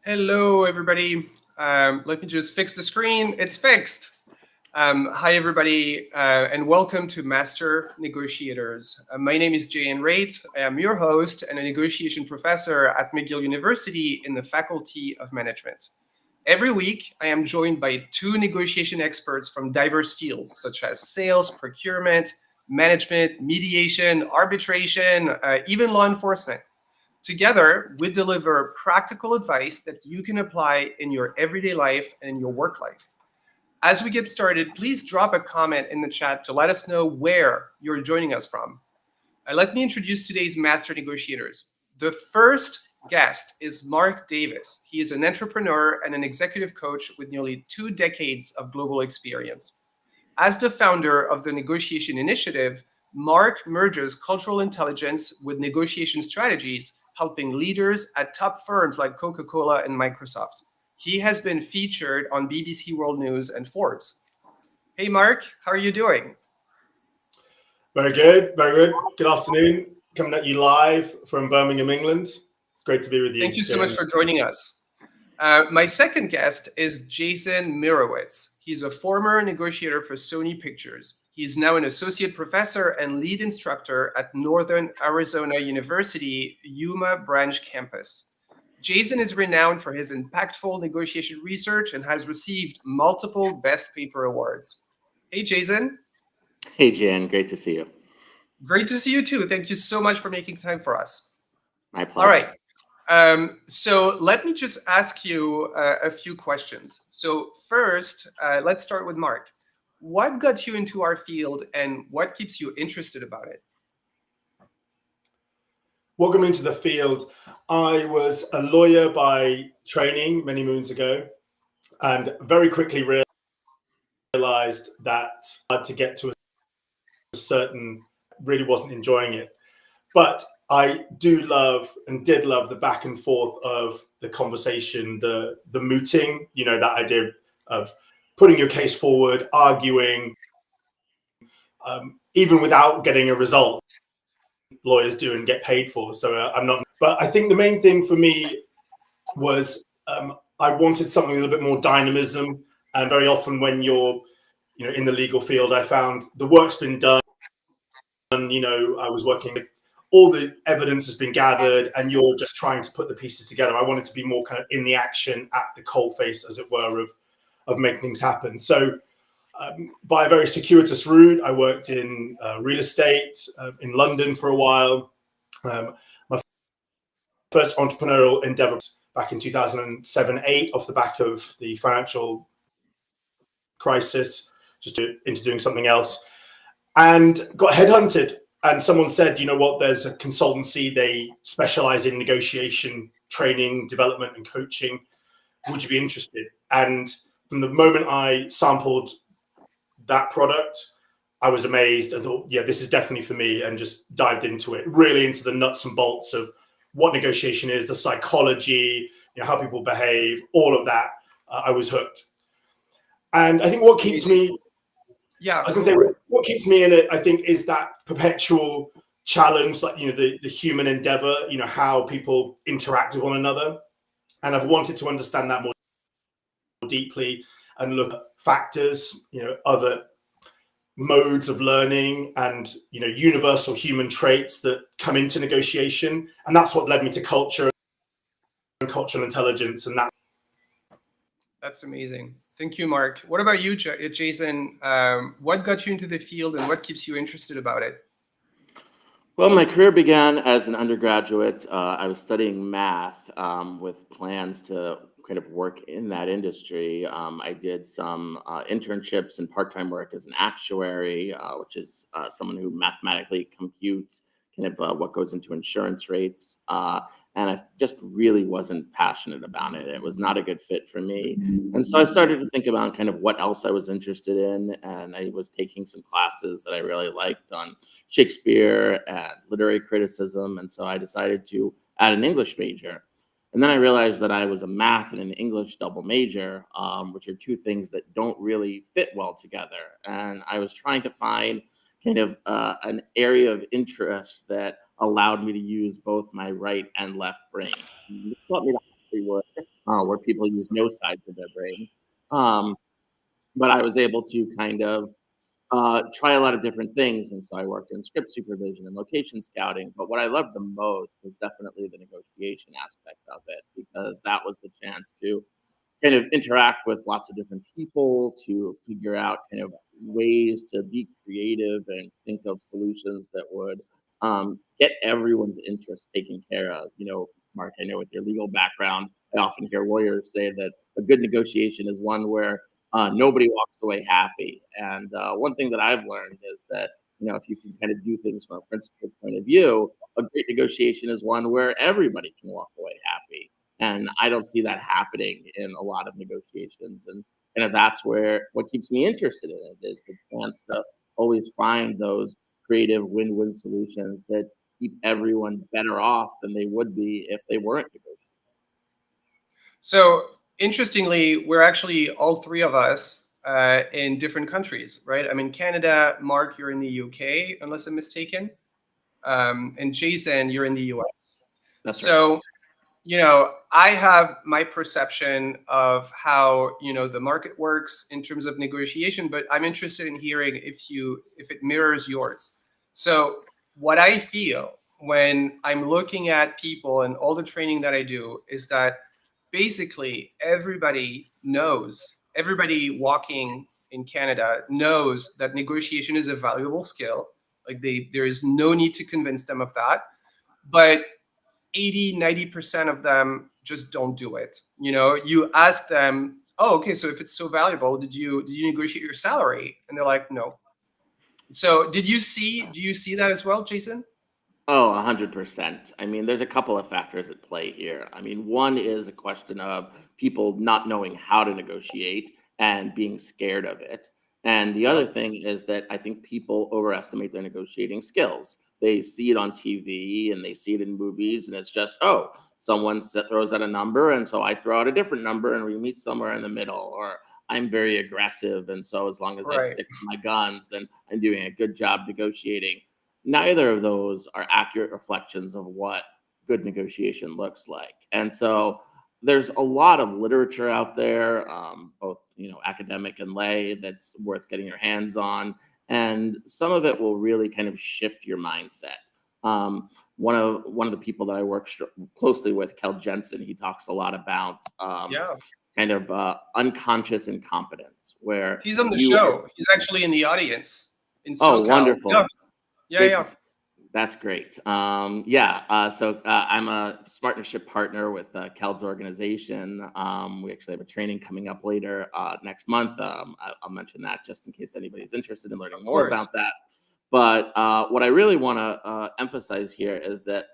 Hello, everybody. Let me just fix the screen. It's fixed. Hi, everybody, and welcome to Master Negotiators. My name is Jay Raitt. I am your host and a negotiation professor at McGill University in the Faculty of Management. Every week, I am joined by two negotiation experts from diverse fields such as sales, procurement, management, mediation, arbitration, even law enforcement. Together, we deliver practical advice that you can apply in your everyday life and in your work life. As we get started, please drop a comment in the chat to let us know where you're joining us from. Let me introduce today's master negotiators. The first guest is Mark Davis. He is an entrepreneur and an executive coach with nearly 2 decades of global experience. As the founder of the Negotiation Initiative, Mark merges cultural intelligence with negotiation strategies, helping leaders at top firms like Coca Cola and Microsoft. He has been featured on BBC World News and Forbes. Hey, Mark, how are you doing? Very good, very good. Good afternoon. Coming at you live from Birmingham, England. It's great to be with you. Thank you so much for joining us. My second guest is Jason Myrowitz. He's a former negotiator for Sony Pictures. He is now an associate professor and lead instructor at Northern Arizona University, Yuma Branch campus. Jason is renowned for his impactful negotiation research and has received multiple Best Paper awards. Hey, Jason. Hey, Jan. Great to see you. Great to see you too. Thank you so much for making time for us. My pleasure. All right. So let me just ask you a few questions. So first, let's start with Mark. What got you into our field and what keeps you interested about it? Welcome into the field. I was a lawyer by training many moons ago and very quickly realized that I had to get to a certain, really wasn't enjoying it. But I do love and did love the back and forth of the conversation, the mooting, that idea of putting your case forward, arguing, even without getting a result. Lawyers do and get paid for. So I'm not. But I think the main thing for me was I wanted something with a little bit more dynamism. And very often when you're, in the legal field, I found the work's been done. I was working. All the evidence has been gathered, and you're just trying to put the pieces together. I wanted to be more kind of in the action, at the coalface, as it were, of making things happen. So, by a very circuitous route, I worked in real estate in London for a while. My first entrepreneurial endeavor back in 2007-8, off the back of the financial crisis, just into doing something else, and got headhunted. And someone said, you know what, there's a consultancy, they specialize in negotiation, training, development, and coaching. Would you be interested? And from the moment I sampled that product, I was amazed and thought, yeah, this is definitely for me, and just dived into it, really into the nuts and bolts of what negotiation is, the psychology, how people behave, all of that. I was hooked. And I think what keeps me, what keeps me in it, I think, is that perpetual challenge, like, the human endeavor, how people interact with one another. And I've wanted to understand that more deeply and look at factors, other modes of learning and, universal human traits that come into negotiation. And that's what led me to culture and cultural intelligence. And That's amazing. Thank you, Mark. What about you, Jason? What got you into the field and what keeps you interested about it? Well, my career began as an undergraduate. I was studying math with plans to kind of work in that industry. I did some internships and part-time work as an actuary, which is someone who mathematically computes kind of what goes into insurance rates. And I just really wasn't passionate about it. It was not a good fit for me. And so I started to think about kind of what else I was interested in. And I was taking some classes that I really liked on Shakespeare and literary criticism. And so I decided to add an English major. And then I realized that I was a math and an English double major, which are two things that don't really fit well together. And I was trying to find kind of an area of interest that allowed me to use both my right and left brain. It taught me to Hollywood. where people use no sides of their brain. But I was able to kind of try a lot of different things. And so I worked in script supervision and location scouting. But what I loved the most was definitely the negotiation aspect of it, because that was the chance to kind of interact with lots of different people, to figure out kind of ways to be creative and think of solutions that would get everyone's interest taken care of. Mark, I know with your legal background, I often hear lawyers say that a good negotiation is one where nobody walks away happy. And one thing that I've learned is that, if you can kind of do things from a principled point of view, a great negotiation is one where everybody can walk away happy. And I don't see that happening in a lot of negotiations. And kind of that's where what keeps me interested in it is the chance to always find those creative win-win solutions that keep everyone better off than they would be if they weren't negotiating. So interestingly, we're actually all three of us in different countries, right? I'm in Canada. Mark, you're in the UK, unless I'm mistaken. And Jason, you're in the US. That's right. So, I have my perception of how, the market works in terms of negotiation, but I'm interested in hearing if it mirrors yours. So what I feel when I'm looking at people and all the training that I do is that basically everybody walking in Canada knows that negotiation is a valuable skill. Like there is no need to convince them of that. But 80-90% of them just don't do it. You ask them, oh, okay, so if it's so valuable, did you negotiate your salary? And they're like, no. So do you see that as well, Jason? Oh, 100%. I mean, there's a couple of factors at play here. I mean, one is a question of people not knowing how to negotiate and being scared of it. And the other thing is that I think people overestimate their negotiating skills. They see it on TV and they see it in movies, and it's just, oh, someone throws out a number, and so I throw out a different number, and we meet somewhere in the middle. Or I'm very aggressive, and so as long as I Right. stick to my guns, then I'm doing a good job negotiating. Neither of those are accurate reflections of what good negotiation looks like. And so there's a lot of literature out there, both academic and lay, that's worth getting your hands on, and some of it will really kind of shift your mindset. One of the people that I work closely with, Kel Jensen, he talks a lot about Yeah. kind of unconscious incompetence, where He's on the you show. He's actually in the audience in oh, SoCal. wonderful. Yeah. That's great. So I'm a partnership partner with Kel's organization. We actually have a training coming up later next month. I'll mention that just in case anybody's interested in learning more about that. But what I really want to emphasize here is that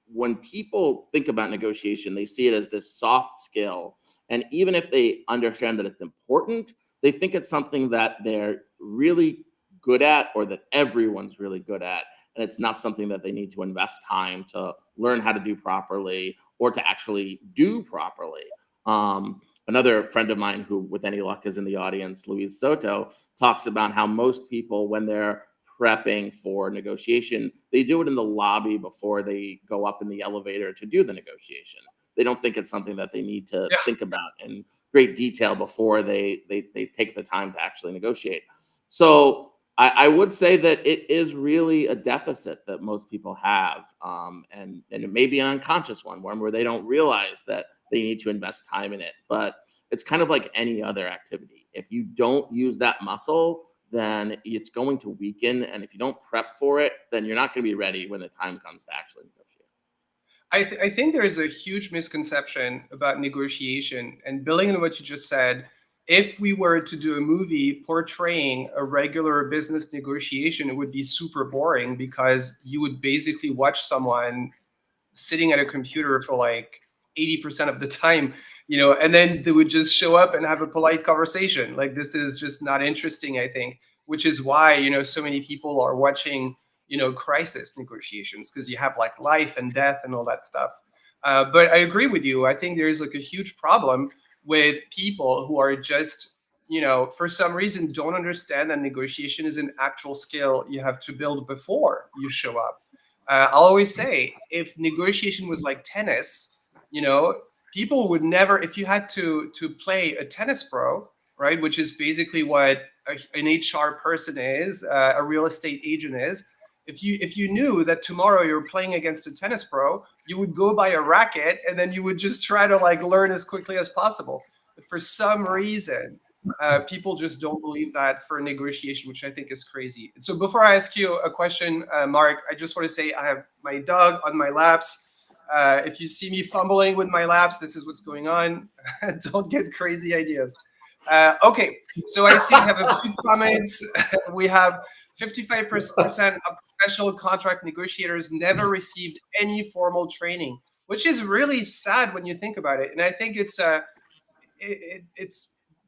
when people think about negotiation, they see it as this soft skill. And even if they understand that it's important, they think it's something that they're really good at or that everyone's really good at. And it's not something that they need to invest time to learn how to do properly or to actually do properly. Another friend of mine who, with any luck, is in the audience, Luis Soto, talks about how most people, when they're prepping for negotiation, they do it in the lobby before they go up in the elevator to do the negotiation. They don't think it's something that they need to think about in great detail before they take the time to actually negotiate. So I would say that it is really a deficit that most people have, and it may be an unconscious one where they don't realize that they need to invest time in it. But it's kind of like any other activity. If you don't use that muscle, then it's going to weaken. And if you don't prep for it, then you're not going to be ready when the time comes to actually negotiate. I think there is a huge misconception about negotiation, and building on what you just said, if we were to do a movie portraying a regular business negotiation, it would be super boring because you would basically watch someone sitting at a computer for like 80% of the time, and then they would just show up and have a polite conversation. Like, this is just not interesting, I think, which is why, so many people are watching, crisis negotiations, because you have like life and death and all that stuff. But I agree with you. I think there's like a huge problem with people who are just, for some reason don't understand that negotiation is an actual skill you have to build before you show up. I'll always say, if negotiation was like tennis, people would never, if you had to play a tennis pro, right, which is basically what an HR person is, a real estate agent is. If you knew that tomorrow you're playing against a tennis pro, you would go buy a racket and then you would just try to like learn as quickly as possible. But for some reason, people just don't believe that for a negotiation, which I think is crazy. And so before I ask you a question, Mark, I just want to say I have my dog on my laps. If you see me fumbling with my laps, this is what's going on. Don't get crazy ideas. Okay, so I see we have a few comments. We have 55% of professional contract negotiators never received any formal training, which is really sad when you think about it. And I think it's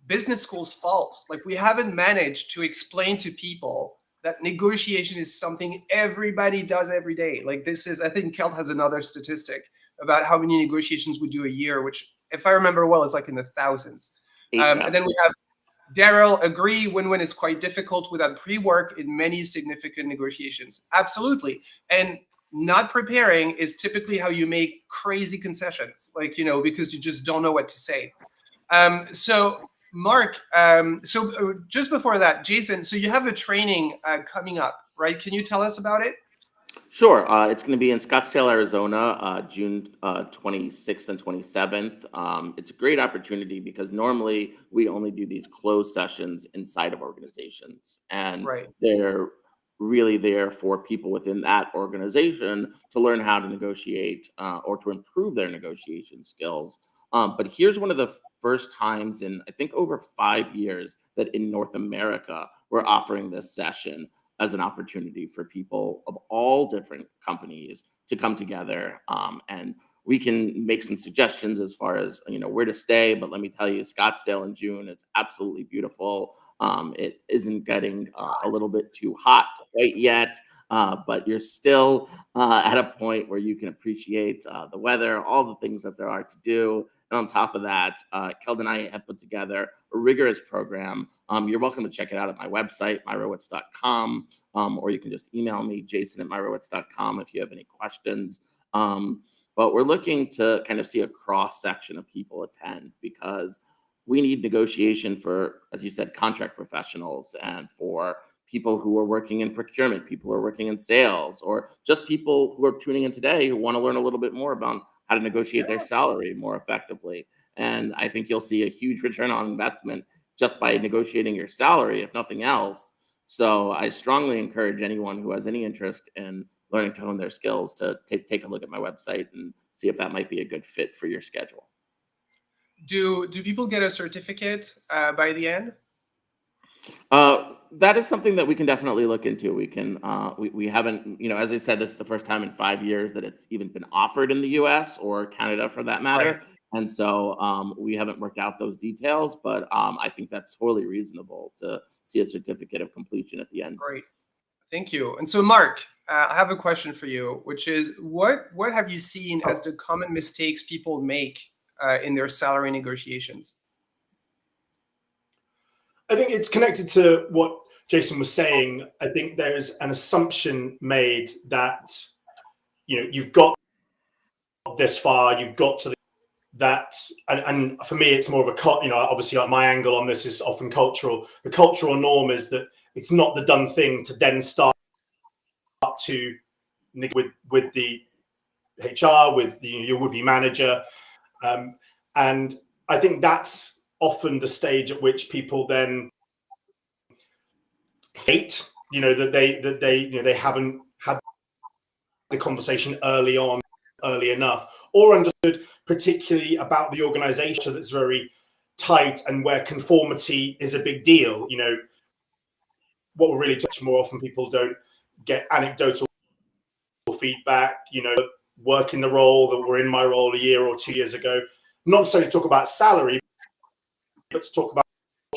business school's fault. Like, we haven't managed to explain to people that negotiation is something everybody does every day. Like, this is, I think Kelt has another statistic about how many negotiations we do a year, which, if I remember well, is like in the thousands. And then we have Daryl, agree, win-win is quite difficult without pre-work in many significant negotiations. Absolutely. And not preparing is typically how you make crazy concessions, like, because you just don't know what to say. So Mark, just before that, Jason, so you have a training coming up, right? Can you tell us about it? Sure. It's going to be in Scottsdale, Arizona, June 26th and 27th. It's a great opportunity because normally we only do these closed sessions inside of organizations, and they're really there for people within that organization to learn how to negotiate or to improve their negotiation skills. But here's one of the first times in, I think, over 5 years that in North America, we're offering this session as an opportunity for people of all different companies to come together. And we can make some suggestions as far as, where to stay. But let me tell you, Scottsdale in June, it's absolutely beautiful. It isn't getting a little bit too hot quite yet, but you're still at a point where you can appreciate the weather, all the things that there are to do. And on top of that, Keld and I have put together a rigorous program. You're welcome to check it out at my website, myrowitz.com, or you can just email me, jason@myrowitz.com, if you have any questions. But we're looking to kind of see a cross-section of people attend because we need negotiation for, as you said, contract professionals, and for people who are working in procurement, people who are working in sales, or just people who are tuning in today who want to learn a little bit more about how to negotiate their salary more effectively. And I think you'll see a huge return on investment just by negotiating your salary, if nothing else. So I strongly encourage anyone who has any interest in learning to hone their skills to take a look at my website and see if that might be a good fit for your schedule. Do people get a certificate by the end? That is something that we can definitely look into. We can, we haven't, as I said, this is the first time in 5 years that it's even been offered in the US or Canada for that matter. Right. And so we haven't worked out those details, but I think that's totally reasonable to see a certificate of completion at the end. Great. Thank you. And so, Mark, I have a question for you, which is what have you seen as the common mistakes people make in their salary negotiations? I think it's connected to what Jason was saying. I think there's an assumption made that, you've got this far, you've got to that. And for me, it's more of a, obviously like my angle on this is often cultural. The cultural norm is that it's not the done thing to then start to with the HR, with your would-be manager. And I think that's often the stage at which people then fate, that they haven't had the conversation early enough, or understood particularly about the organization that's very tight and where conformity is a big deal. What we're really touching more often, people don't get anecdotal feedback, work in the role that were in my role a year or 2 years ago, not necessarily talk about salary, but to talk about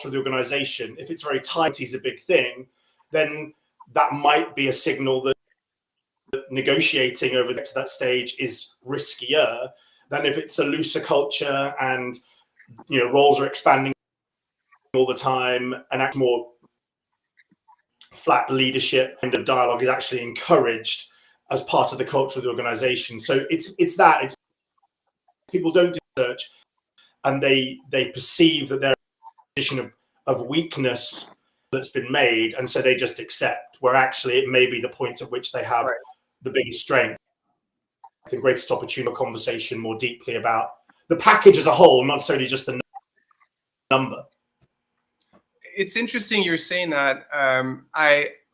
the organization. If it's very tight, is a big thing, then that might be a signal that negotiating over to that stage is riskier than if it's a looser culture and roles are expanding all the time and act more flat leadership kind of dialogue is actually encouraged as part of the culture of the organization. So it's people don't do research, and they perceive that they're in a position of weakness that's been made, and so they just accept, where actually it may be the point at which they have the biggest strength and greatest opportunity for conversation more deeply about the package as a whole, not necessarily just the number. It's interesting you're saying that.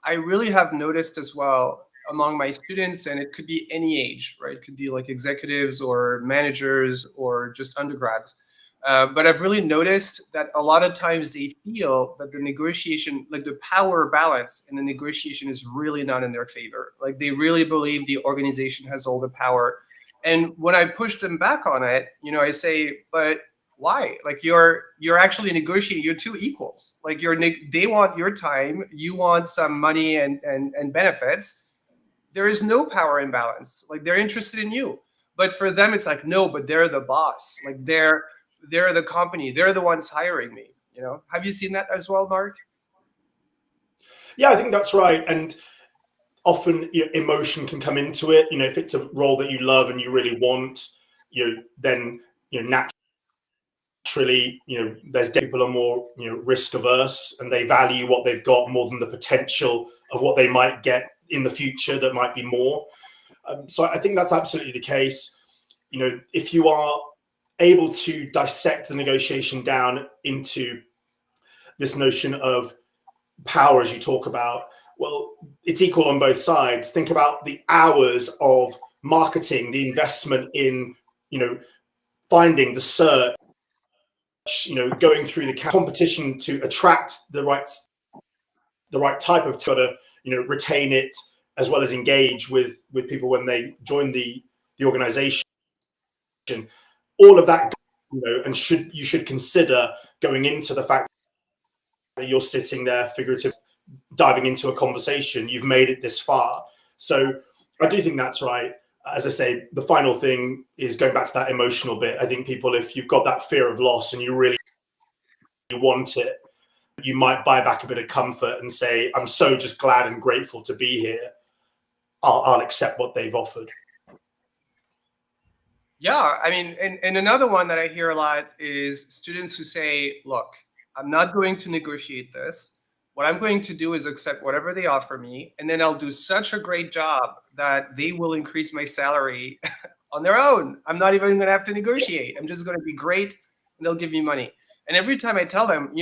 I really have noticed as well among my students, and it could be any age, right? It could be like executives or managers or just undergrads. But I've really noticed that a lot of times they feel that the negotiation, like the power balance in the negotiation, is really not in their favor. Like they really believe the organization has all the power. And when I push them back on it, I say, but why? Like you're actually negotiating. You're two equals. Like they want your time, you want some money and benefits. There is no power imbalance. Like they're interested in you, but for them it's like, no, but they're the boss. Like they're the company. They're the ones hiring me. Have you seen that as well, Mark? Yeah, I think that's right. And often emotion can come into it. If it's a role that you love and you really want, then naturally, there's people are more, risk averse, and they value what they've got more than the potential of what they might get in the future that might be more. So I think that's absolutely the case. If you are able to dissect the negotiation down into this notion of power, as you talk about, well, it's equal on both sides. Think about the hours of marketing, the investment in, finding the search, going through the competition to attract the right type of to retain it, as well as engage with people when they join the organization. All of that, and you should consider going into the fact that you're sitting there figuratively diving into a conversation. You've made it this far. So I do think that's right. As I say, the final thing is going back to that emotional bit. I think people, if you've got that fear of loss and you really want it, you might buy back a bit of comfort and say, I'm so just glad and grateful to be here. I'll accept what they've offered. Yeah, I mean, and another one that I hear a lot is students who say, look, I'm not going to negotiate this. What I'm going to do is accept whatever they offer me, and then I'll do such a great job that they will increase my salary on their own. I'm not even going to have to negotiate. I'm just going to be great, and they'll give me money. And every time I tell them,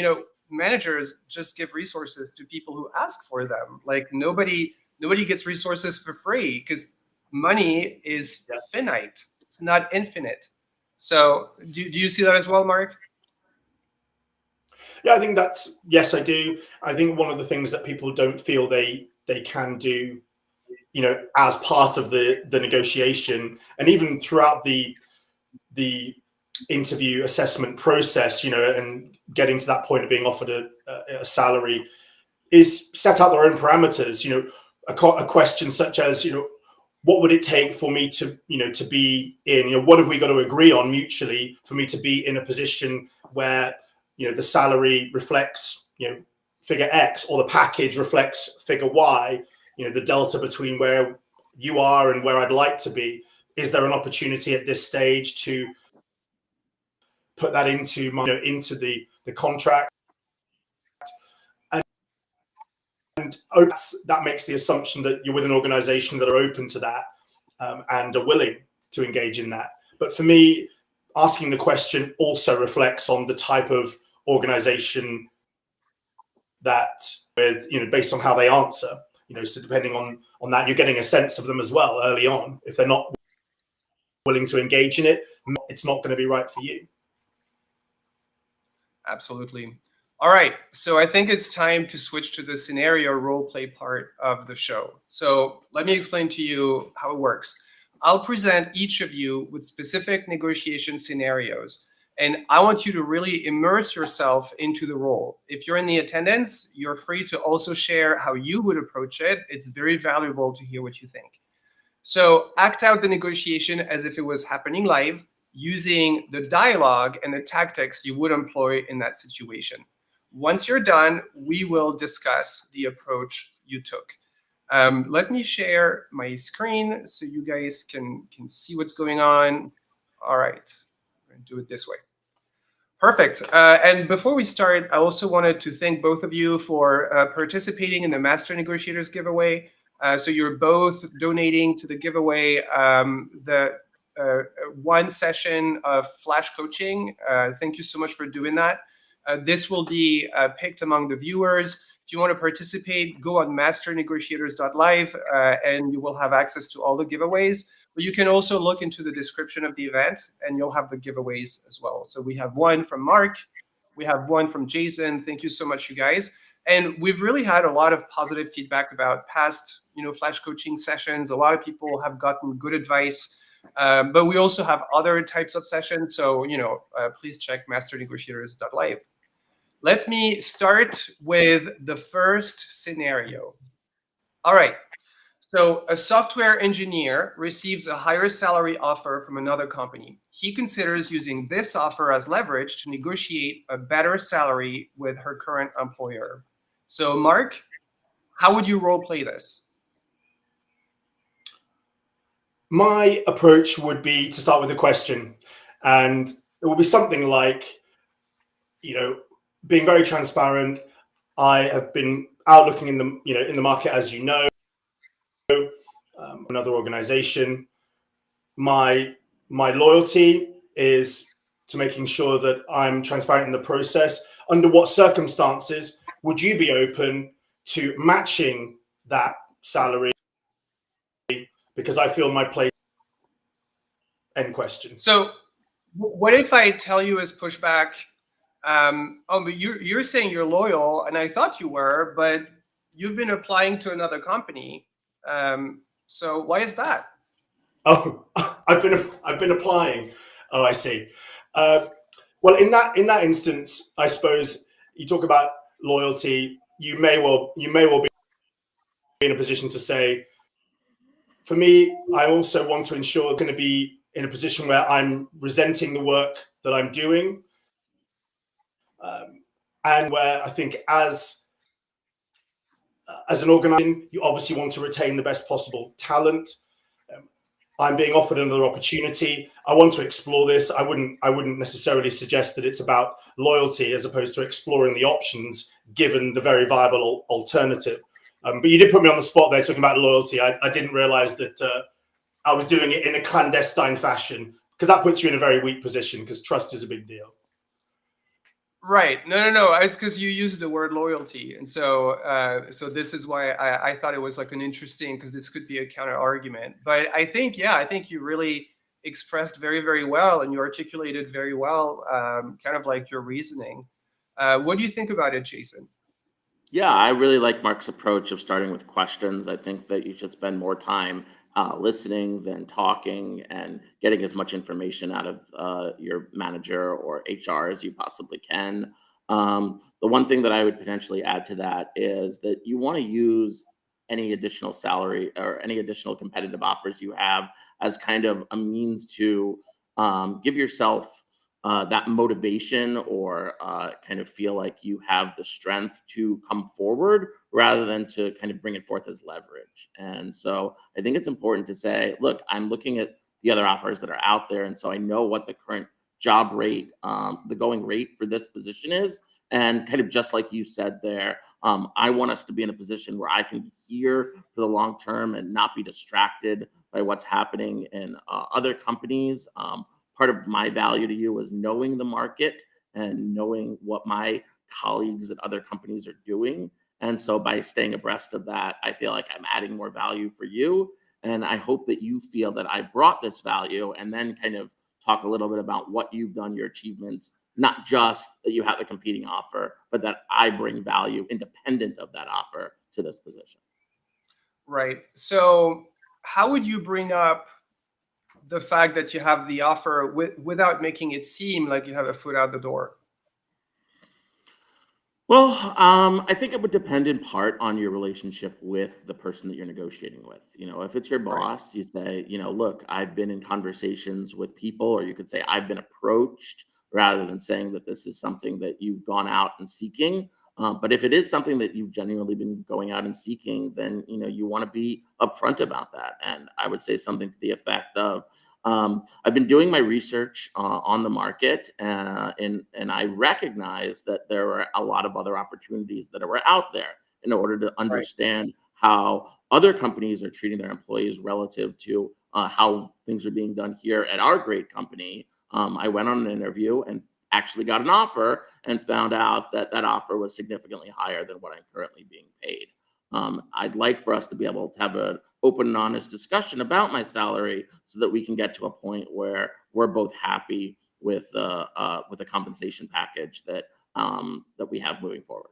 managers just give resources to people who ask for them. Like nobody gets resources for free because money is finite. It's not infinite. So do you see that as well, Mark? Yeah, I think yes, I do. I think one of the things that people don't feel they can do, as part of the negotiation, and even throughout the interview assessment process, and getting to that point of being offered a salary, is set out their own parameters. A question such as, what would it take for me to, to be in, what have we got to agree on mutually for me to be in a position where, the salary reflects, figure X, or the package reflects figure Y, the delta between where you are and where I'd like to be. Is there an opportunity at this stage to put that into the contract? And that makes the assumption that you're with an organization that are open to that, and are willing to engage in that. But for me, asking the question also reflects on the type of organization that, with, based on how they answer, so depending on that, you're getting a sense of them as well early on. If they're not willing to engage in it, it's not going to be right for you. Absolutely. All right, so I think it's time to switch to the scenario role play part of the show. So let me explain to you how it works. I'll present each of you with specific negotiation scenarios, and I want you to really immerse yourself into the role. If you're in the attendance, you're free to also share how you would approach it. It's very valuable to hear what you think. So act out the negotiation as if it was happening live, using the dialogue and the tactics you would employ in that situation. Once you're done, we will discuss the approach you took. Let me share my screen so you guys can see what's going on. All right, I'm do it this way. Perfect. And before we start, I also wanted to thank both of you for participating in the Master Negotiators giveaway. So you're both donating to the giveaway the one session of flash coaching. Thank you so much for doing that. This will be picked among the viewers. If you want to participate, go on masternegotiators.live and you will have access to all the giveaways. But you can also look into the description of the event and you'll have the giveaways as well. So we have one from Mark, we have one from Jason. Thank you so much, you guys. And we've really had a lot of positive feedback about past, flash coaching sessions. A lot of people have gotten good advice, but we also have other types of sessions. So, please check masternegotiators.live. Let me start with the first scenario. All right. So a software engineer receives a higher salary offer from another company. He considers using this offer as leverage to negotiate a better salary with her current employer. So Mark, how would you role play this? My approach would be to start with a question, and it will be something like, being very transparent. I have been out looking in the market, as you know, another organization. My loyalty is to making sure that I'm transparent in the process. Under what circumstances would you be open to matching that salary? Because I feel my place. End question. So what if I tell you as pushback, but you're saying you're loyal, and I thought you were, but you've been applying to another company. So why is that? Oh, I've been applying. Oh, I see. Well, in that instance, I suppose you talk about loyalty. You may well be in a position to say, for me, I also want to ensure I'm going to be in a position where I'm resenting the work that I'm doing, and where I think as an organization, you obviously want to retain the best possible talent. I'm being offered another opportunity. I want to explore this. I wouldn't necessarily suggest that it's about loyalty as opposed to exploring the options given the very viable alternative. But you did put me on the spot there talking about loyalty. I didn't realize that I was doing it in a clandestine fashion, because that puts you in a very weak position, because trust is a big deal. Right. No. It's because you used the word loyalty. And so this is why I thought it was like an interesting, because this could be a counter argument. But I think you really expressed very, very well, and you articulated very well, kind of like your reasoning. What do you think about it, Jason? Yeah, I really like Mark's approach of starting with questions. I think that you should spend more time listening than talking, and getting as much information out of your manager or HR as you possibly can. The one thing that I would potentially add to that is that you want to use any additional salary or any additional competitive offers you have as kind of a means to give yourself that motivation, or kind of feel like you have the strength to come forward rather than to kind of bring it forth as leverage. And so I think it's important to say, look, I'm looking at the other offers that are out there, and so I know what the current job rate, the going rate for this position is. And kind of just like you said there, I want us to be in a position where I can be here for the long term and not be distracted by what's happening in other companies. Part of my value to you is knowing the market and knowing what my colleagues at other companies are doing. And so by staying abreast of that, I feel like I'm adding more value for you. And I hope that you feel that I brought this value, and then kind of talk a little bit about what you've done, your achievements, not just that you have a competing offer, but that I bring value independent of that offer to this position. Right. So how would you bring up the fact that you have the offer without making it seem like you have a foot out the door? Well, I think it would depend in part on your relationship with the person that you're negotiating with. If it's your boss, you say, look, I've been in conversations with people, or you could say I've been approached, rather than saying that this is something that you've gone out and seeking. But if it is something that you've genuinely been going out and seeking, then you want to be upfront about that. And I would say something to the effect of, I've been doing my research on the market, and I recognize that there are a lot of other opportunities that are out there in order to Right. understand how other companies are treating their employees relative to how things are being done here at our great company. I went on an interview and actually got an offer and found out that that offer was significantly higher than what I'm currently being paid. I'd like for us to be able to have an open and honest discussion about my salary so that we can get to a point where we're both happy with a compensation package that that we have moving forward.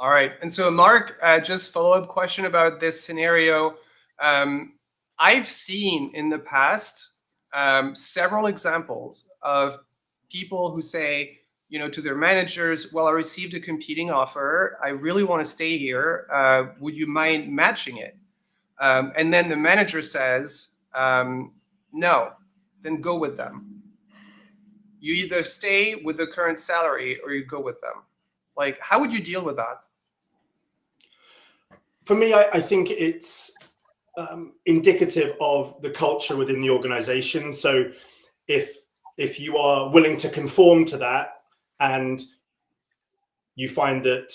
All right. And so, Mark, just follow-up question about this scenario. I've seen in the past several examples of people who say, to their managers, well, I received a competing offer. I really want to stay here. Would you mind matching it? And then the manager says, no, then go with them. You either stay with the current salary or you go with them. Like, how would you deal with that? For me, I think it's indicative of the culture within the organization. So if you are willing to conform to that and you find that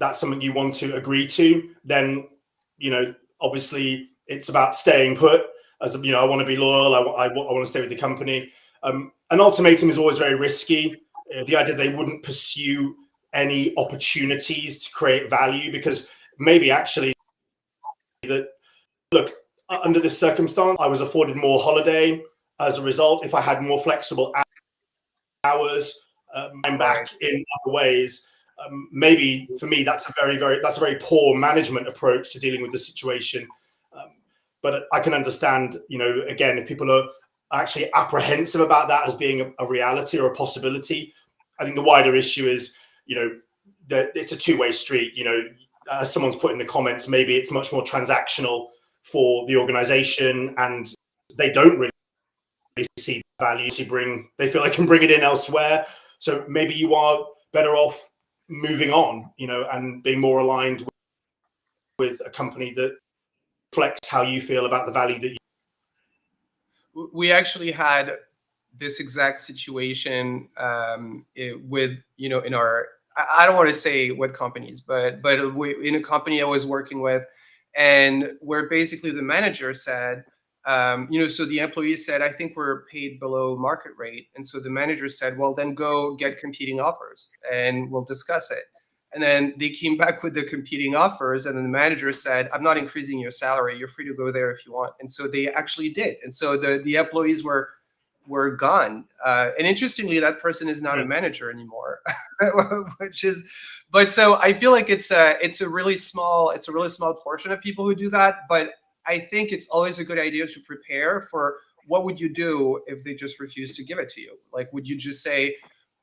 that's something you want to agree to, then obviously it's about staying put. As I want to be loyal. I want to stay with the company. An ultimatum is always very risky. The idea they wouldn't pursue any opportunities to create value, because maybe actually that, look, under this circumstance, I was afforded more holiday as a result. If I had more flexible hours, I'm back in other ways. Maybe for me, that's a very poor management approach to dealing with the situation. But I can understand, again, if people are actually apprehensive about that as being a reality or a possibility. I think the wider issue is, that it's a two-way street. As someone's put in the comments, maybe it's much more transactional for the organization and they don't really see value they feel they can bring it in elsewhere. So maybe you are better off moving on, and being more aligned with a company that reflects how you feel about the value that you. We actually had this exact situation with, in our, I don't want to say what companies, but in a company I was working with, and where basically the manager said, so the employees said, I think we're paid below market rate. And so the manager said, well, then go get competing offers and we'll discuss it. And then they came back with the competing offers, and then the manager said, I'm not increasing your salary. You're free to go there if you want. And so they actually did. And so the employees were gone. And interestingly, that person is not a manager anymore, but so I feel like it's a really small portion of people who do that. But I think it's always a good idea to prepare for what would you do if they just refuse to give it to you? Like, would you just say,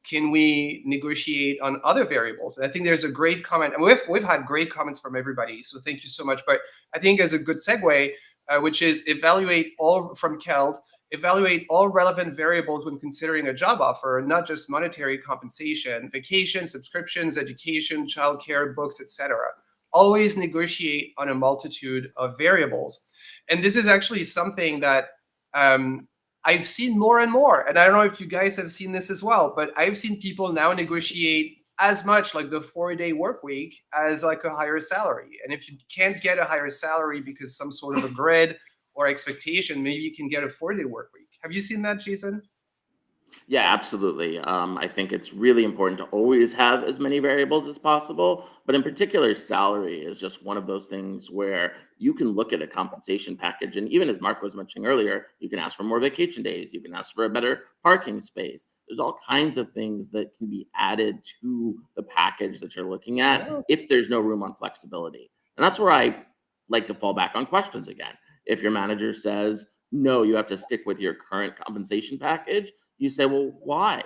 can we negotiate on other variables? And I think there's a great comment, and we've had great comments from everybody, so thank you so much. But I think as a good segue, which is evaluate all relevant variables when considering a job offer, not just monetary compensation, vacation, subscriptions, education, childcare, books, etc. Always negotiate on a multitude of variables. And this is actually something that I've seen more and more. And I don't know if you guys have seen this as well, but I've seen people now negotiate as much like the 4-day work week as like a higher salary. And if you can't get a higher salary because some sort of a grid or expectation, maybe you can get a 4-day work week. Have you seen that, Jason? Yeah, absolutely. I think it's really important to always have as many variables as possible, but in particular, salary is just one of those things where you can look at a compensation package, and even as Mark was mentioning earlier, you can ask for more vacation days, you can ask for a better parking space. There's all kinds of things that can be added to the package that you're looking at if there's no room on flexibility. And that's where I like to fall back on questions again. If your manager says, no, you have to stick with your current compensation package, you say, well, why?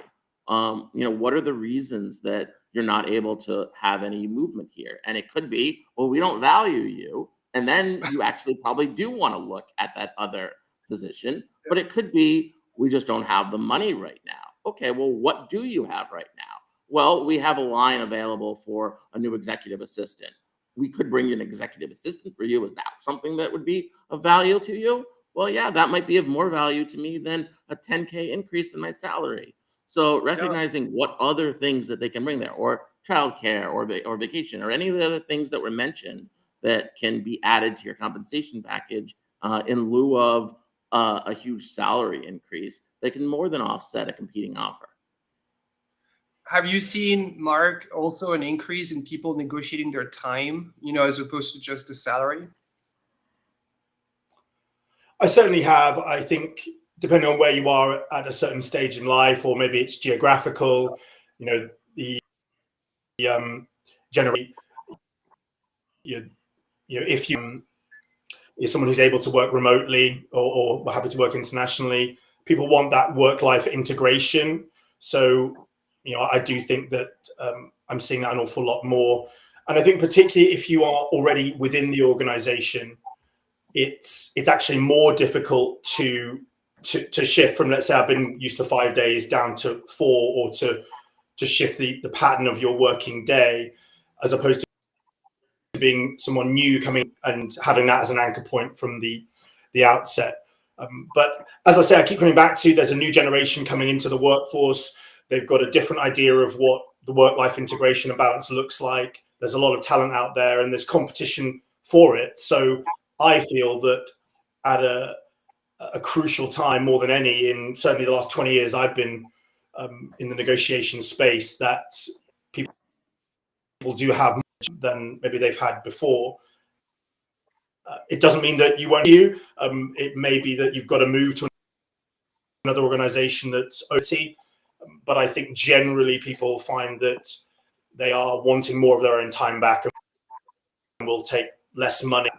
What are the reasons that you're not able to have any movement here? And it could be, well, we don't value you. And then you actually probably do want to look at that other position. But it could be, we just don't have the money right now. Okay, well, what do you have right now? Well, we have a line available for a new executive assistant. We could bring you an executive assistant for you. Is that something that would be of value to you? well, yeah, that might be of more value to me than a 10K increase in my salary. So recognizing what other things that they can bring there, or childcare, or vacation, or any of the other things that were mentioned that can be added to your compensation package in lieu of a huge salary increase, that can more than offset a competing offer. Have you seen, Mark, also an increase in people negotiating their time, as opposed to just the salary? I certainly have. I think depending on where you are at a certain stage in life, or maybe it's geographical, the generally, if you is someone who's able to work remotely or happy to work internationally, people want that work-life integration. So, I do think that I'm seeing that an awful lot more. And I think particularly if you are already within the organization, it's actually more difficult to shift from, let's say, I've been used to 5 days down to 4, or to shift the pattern of your working day, as opposed to being someone new coming and having that as an anchor point from the outset. But as I say, I keep coming back to, there's a new generation coming into the workforce. They've got a different idea of what the work-life integration and balance looks like. There's a lot of talent out there, and there's competition for it. So I feel that at a crucial time, more than any, in certainly the last 20 years I've been in the negotiation space, that people do have more than maybe they've had before. It doesn't mean that you won't. It may be that you've got to move to another organization that's OT. But I think generally people find that they are wanting more of their own time back and will take less money.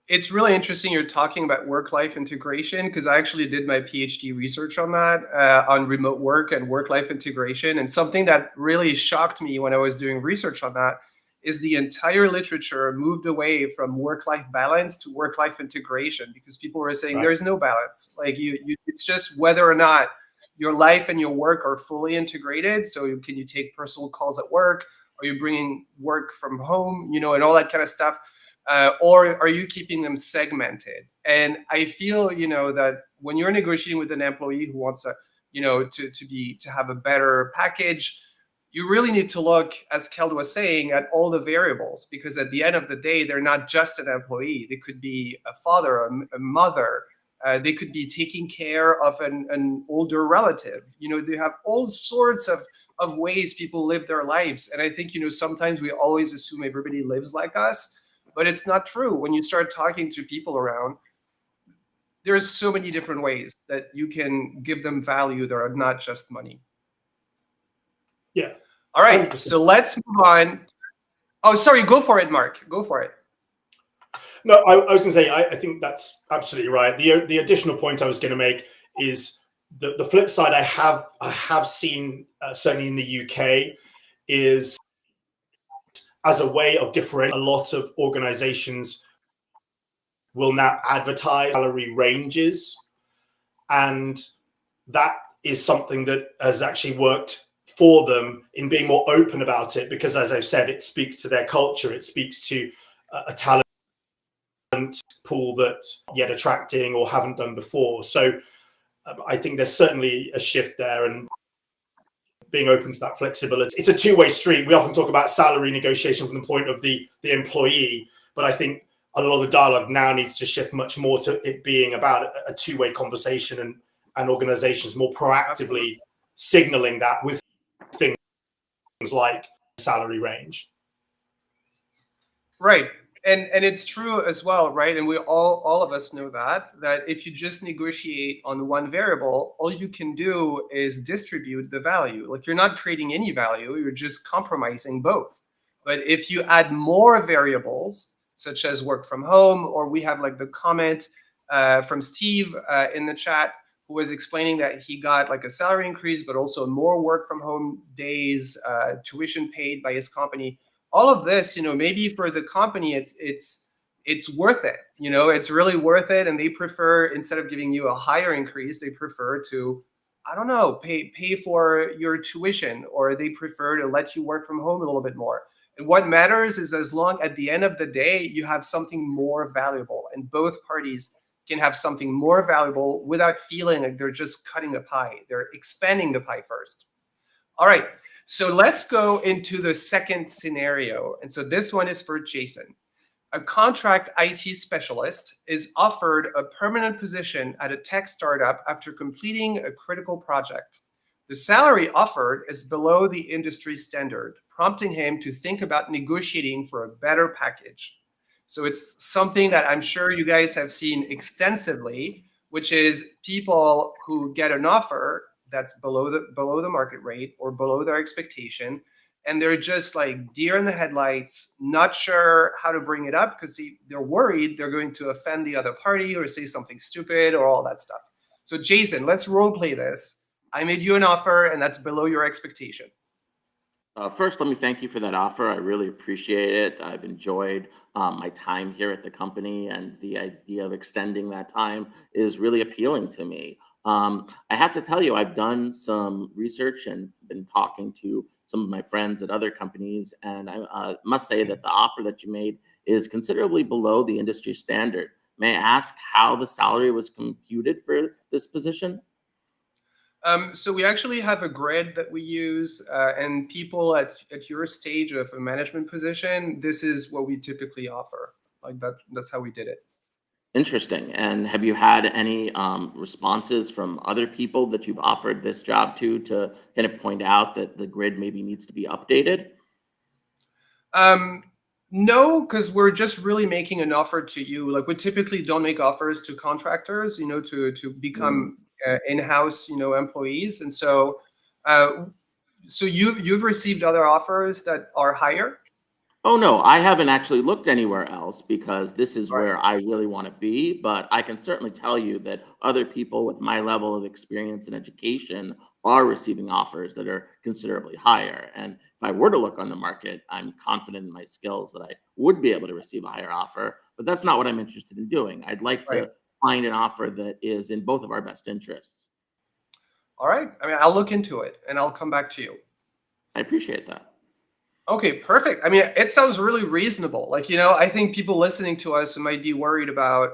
It's really interesting you're talking about work-life integration, because I actually did my PhD research on that, on remote work and work-life integration. And something that really shocked me when I was doing research on that is the entire literature moved away from work-life balance to work-life integration, because people were saying there's no balance. Like it's just whether or not your life and your work are fully integrated. So can you take personal calls at work? Are you bringing work from home, and all that kind of stuff? Or are you keeping them segmented? And I feel, that when you're negotiating with an employee who wants to have a better package, you really need to look, as Keld was saying, at all the variables, because at the end of the day, they're not just an employee. They could be a father, a mother. They could be taking care of an older relative. They have all sorts of ways people live their lives. And I think, sometimes we always assume everybody lives like us, but it's not true. When you start talking to people around, there's so many different ways that you can give them value that are not just money. Yeah. All right. 100%. So let's move on. Oh, sorry. Go for it, Mark. Go for it. No, I was going to say, I think that's absolutely right. The additional point I was going to make is the flip side. I have seen certainly in the UK is, as a way of differentiating, a lot of organizations will now advertise salary ranges. And that is something that has actually worked for them in being more open about it, because, as I've said, it speaks to their culture. It speaks to a talent pool that yet attracting or haven't done before. So I think there's certainly a shift there, and being open to that flexibility. It's a two-way street. We often talk about salary negotiation from the point of the employee, but I think a lot of the dialogue now needs to shift much more to it being about a two-way conversation, and organizations more proactively signaling that with things like salary range. Right. And it's true as well, right? And we all of us know that if you just negotiate on one variable, all you can do is distribute the value. Like, you're not creating any value, you're just compromising both. But if you add more variables, such as work from home, or we have like the comment from Steve in the chat, who was explaining that he got like a salary increase, but also more work from home days, tuition paid by his company. All of this, maybe for the company, it's worth it. It's really worth it. And they prefer, instead of giving you a higher increase, they prefer to, I don't know, pay for your tuition, or they prefer to let you work from home a little bit more. And what matters is as long at the end of the day, you have something more valuable and both parties can have something more valuable without feeling like they're just cutting the pie. They're expanding the pie first. All right, so let's go into the second scenario. And so this one is for Jason. A contract IT specialist is offered a permanent position at a tech startup after completing a critical project. The salary offered is below the industry standard, prompting him to think about negotiating for a better package. So it's something that I'm sure you guys have seen extensively, which is people who get an offer that's below the market rate or below their expectation, and they're just like deer in the headlights, not sure how to bring it up because they're worried they're going to offend the other party or say something stupid or all that stuff. So Jason, let's role play this. I made you an offer and that's below your expectation. First, let me thank you for that offer. I really appreciate it. I've enjoyed my time here at the company, and the idea of extending that time is really appealing to me. I have to tell you, I've done some research and been talking to some of my friends at other companies, and I must say that the offer that you made is considerably below the industry standard. May I ask how the salary was computed for this position? So we actually have a grid that we use, and people at your stage of a management position, this is what we typically offer. Like that's how we did it. Interesting. And have you had any responses from other people that you've offered this job to kind of point out that the grid maybe needs to be updated? No, because we're just really making an offer to you. Like we typically don't make offers to contractors, to become in-house, employees. And so, so you've received other offers that are higher. Oh, no, I haven't actually looked anywhere else because this is Right. where I really want to be. But I can certainly tell you that other people with my level of experience and education are receiving offers that are considerably higher. And if I were to look on the market, I'm confident in my skills that I would be able to receive a higher offer. But that's not what I'm interested in doing. I'd like Right. to find an offer that is in both of our best interests. All right. I mean, I'll look into it and I'll come back to you. I appreciate that. Okay, perfect. I mean, it sounds really reasonable. Like, I think people listening to us might be worried about,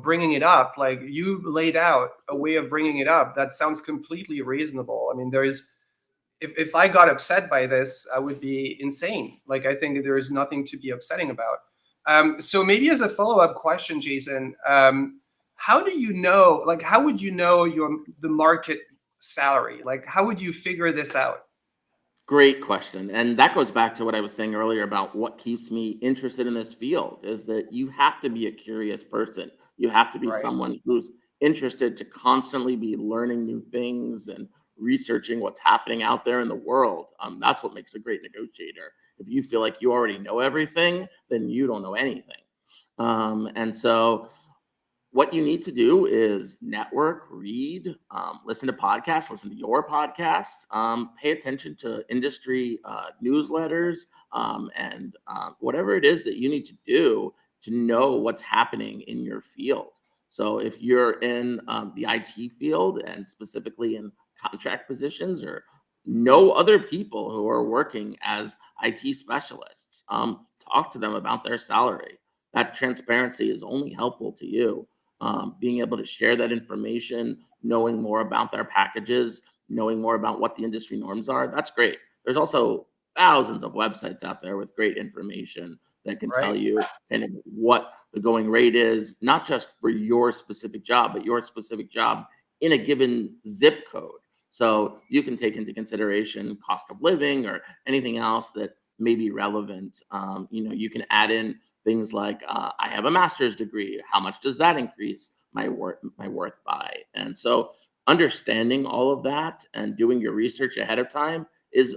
bringing it up. Like you laid out a way of bringing it up that sounds completely reasonable. I mean, if I got upset by this, I would be insane. Like, I think there is nothing to be upsetting about. So maybe as a follow-up question, Jason, how do you know, like, how would you know the market salary? Like, how would you figure this out? Great question. And that goes back to what I was saying earlier about what keeps me interested in this field is that you have to be a curious person. You have to be Right. someone who's interested to constantly be learning new things and researching what's happening out there in the world. That's what makes a great negotiator. If you feel like you already know everything, then you don't know anything. And so what you need to do is network, read, listen to podcasts, listen to your podcasts, pay attention to industry newsletters, and whatever it is that you need to do to know what's happening in your field. So if you're in the IT field and specifically in contract positions or know other people who are working as IT specialists, talk to them about their salary. That transparency is only helpful to you. Being able to share that information, knowing more about their packages, knowing more about what the industry norms are, that's great. There's also thousands of websites out there with great information that can tell Right. you kind of what the going rate is, not just for your specific job, but your specific job in a given zip code. So you can take into consideration cost of living or anything else that may be relevant. You can add in things like I have a master's degree. How much does that increase my worth by? And so understanding all of that and doing your research ahead of time is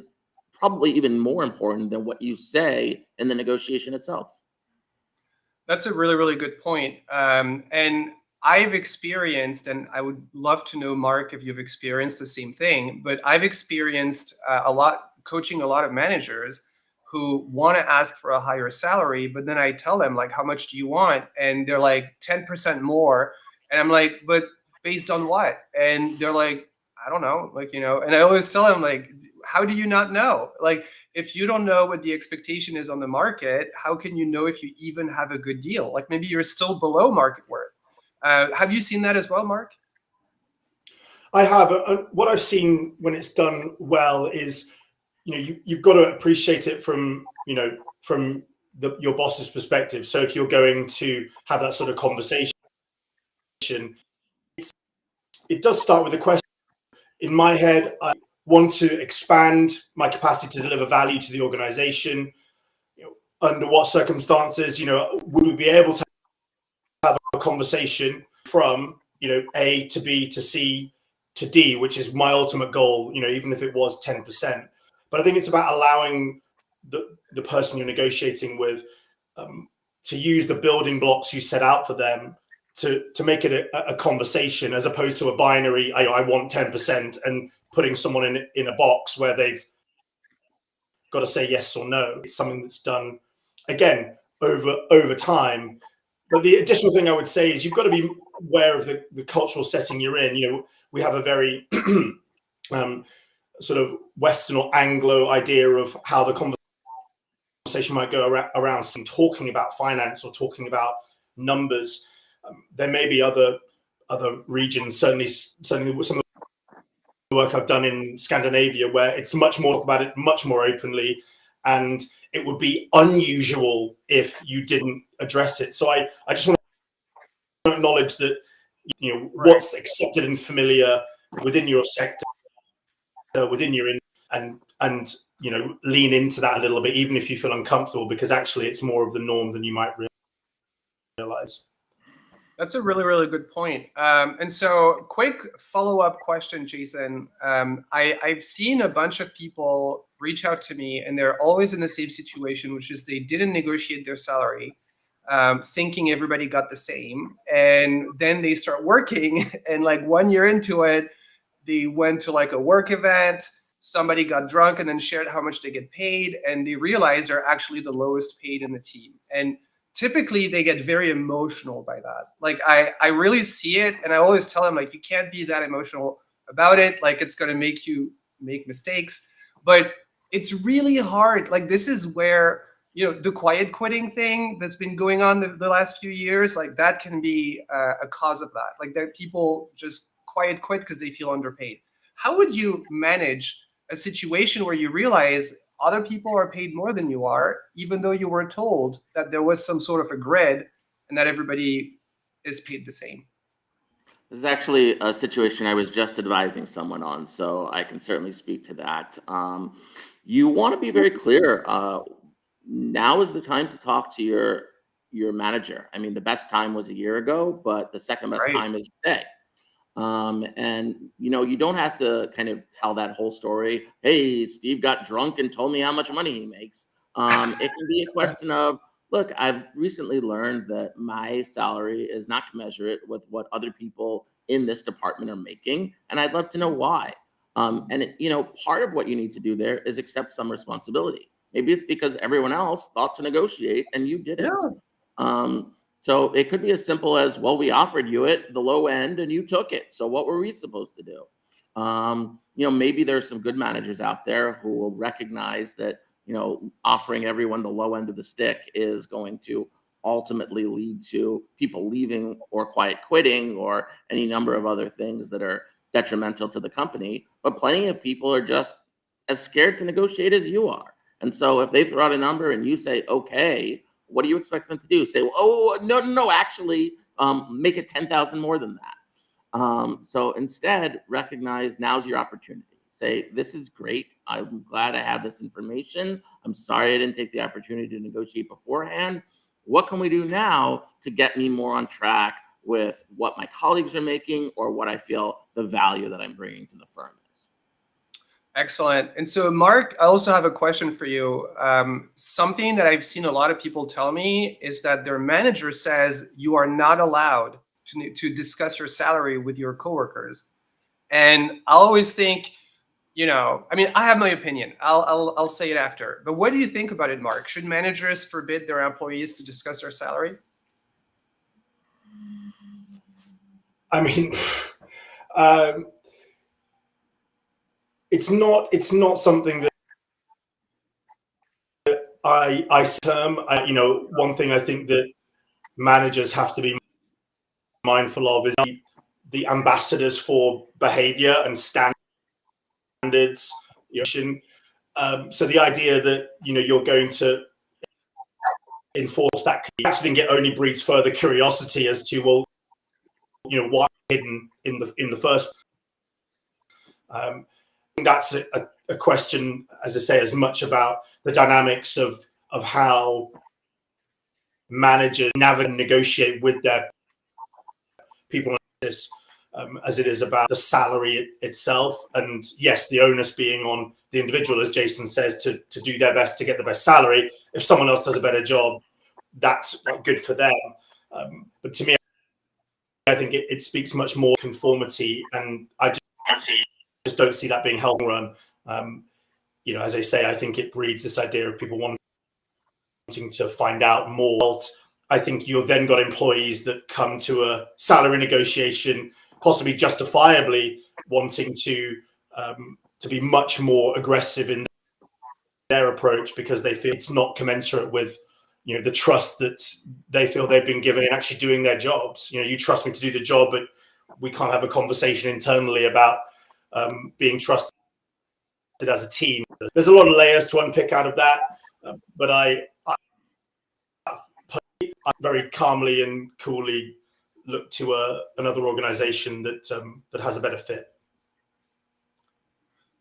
probably even more important than what you say in the negotiation itself. That's a really, really good point. And I've experienced, and I would love to know, Mark, if you've experienced the same thing, but I've experienced a lot coaching a lot of managers who want to ask for a higher salary, but then I tell them, like, how much do you want? And they're like 10% more. And I'm like, but based on what? And they're like, I don't know, like, and I always tell them, like, how do you not know? Like, if you don't know what the expectation is on the market, how can you know if you even have a good deal? Like, maybe you're still below market worth. Have you seen that as well, Mark? I have. What I've seen when it's done well is, you've got to appreciate it from your boss's perspective. So if you're going to have that sort of conversation, it does start with a question. In my head, I want to expand my capacity to deliver value to the organization. Under what circumstances, would we be able to have a conversation from, A to B to C to D, which is my ultimate goal, even if it was 10%. But I think it's about allowing the person you're negotiating with to use the building blocks you set out for them to make it a conversation, as opposed to a binary, I want 10%, and putting someone in a box where they've got to say yes or no. It's something that's done, again, over time. But the additional thing I would say is you've got to be aware of the cultural setting you're in. We have a very sort of Western or Anglo idea of how the conversation might go around talking about finance or talking about numbers. There may be other regions, certainly some of the work I've done in Scandinavia, where it's much more about it, much more openly, and it would be unusual if you didn't address it. So I just want to acknowledge that what's accepted and familiar within your sector, within your and lean into that a little bit, even if you feel uncomfortable, because actually it's more of the norm than you might realize. That's a really, really good point. And so, quick follow-up question, Jason. I've seen a bunch of people reach out to me, and they're always in the same situation, which is they didn't negotiate their salary, thinking everybody got the same. And then they start working, and like 1 year into it, they went to like a work event, somebody got drunk and then shared how much they get paid, and they realized they're actually the lowest paid in the team. And typically they get very emotional by that. Like I really see it, and I always tell them, like, you can't be that emotional about it. Like, it's going to make you make mistakes, but it's really hard. Like, this is where, the quiet quitting thing that's been going on the last few years, like that can be a cause of that. Like, that people just quiet quit because they feel underpaid. How would you manage a situation where you realize other people are paid more than you are, even though you were told that there was some sort of a grid and that everybody is paid the same? This is actually a situation I was just advising someone on, so I can certainly speak to that. You want to be very clear. Now is the time to talk to your manager. I mean, the best time was a year ago, but the second best time is today. And you don't have to kind of tell that whole story. Hey, Steve got drunk and told me how much money he makes. It can be a question of, look, I've recently learned that my salary is not commensurate with what other people in this department are making, and I'd love to know why. Part of what you need to do there is accept some responsibility. Maybe it's because everyone else thought to negotiate and you didn't. Yeah. So it could be as simple as, well, we offered you the low end and you took it. So what were we supposed to do? Maybe there's some good managers out there who will recognize that, offering everyone the low end of the stick is going to ultimately lead to people leaving or quiet quitting or any number of other things that are detrimental to the company. But plenty of people are just as scared to negotiate as you are. And so if they throw out a number and you say, okay, what do you expect them to do? Say, well, oh, no, actually, make it 10,000 more than that. So instead, recognize now's your opportunity. Say, this is great. I'm glad I have this information. I'm sorry I didn't take the opportunity to negotiate beforehand. What can we do now to get me more on track with what my colleagues are making or what I feel the value that I'm bringing to the firm is? Excellent. And so, Mark, I also have a question for you. Something that I've seen a lot of people tell me is that their manager says you are not allowed to discuss your salary with your coworkers. And I'll always think, I have my opinion. I'll say it after. But what do you think about it, Mark? Should managers forbid their employees to discuss their salary? I mean, it's not something that I term. One thing I think that managers have to be mindful of is the ambassadors for behavior and standards. So the idea that you're going to enforce that actually only breeds further curiosity as to, well, why hidden in the first. That's a question, as I say, as much about the dynamics of how managers navigate and negotiate with their people as it is about the salary itself. And yes, the onus being on the individual, as Jason says, to do their best to get the best salary. If someone else does a better job, that's good for them. But to me, I think it speaks much more conformity, and I just don't see that being held run. As I say, I think it breeds this idea of people wanting to find out more. I think you've then got employees that come to a salary negotiation, possibly justifiably wanting to be much more aggressive in their approach because they feel it's not commensurate with the trust that they feel they've been given in actually doing their jobs. You trust me to do the job, but we can't have a conversation internally about being trusted as a team. There's a lot of layers to unpick out of that, but I very calmly and coolly look to another organization that has a better fit.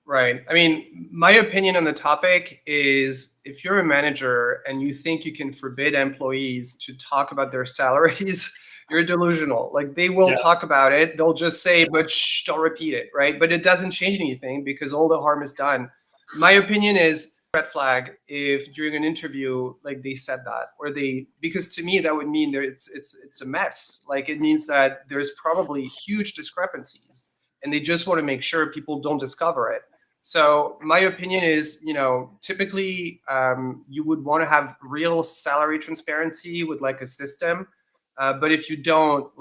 Right. I mean, my opinion on the topic is if you're a manager and you think you can forbid employees to talk about their salaries, you're delusional. Like, they will talk about it. They'll just say, but shh, don't repeat it. Right. But it doesn't change anything because all the harm is done. My opinion is red flag if during an interview, like, they said that, or because to me, that would mean that it's a mess. Like, it means that there's probably huge discrepancies and they just want to make sure people don't discover it. So my opinion is, typically you would want to have real salary transparency with like a system. But if you don't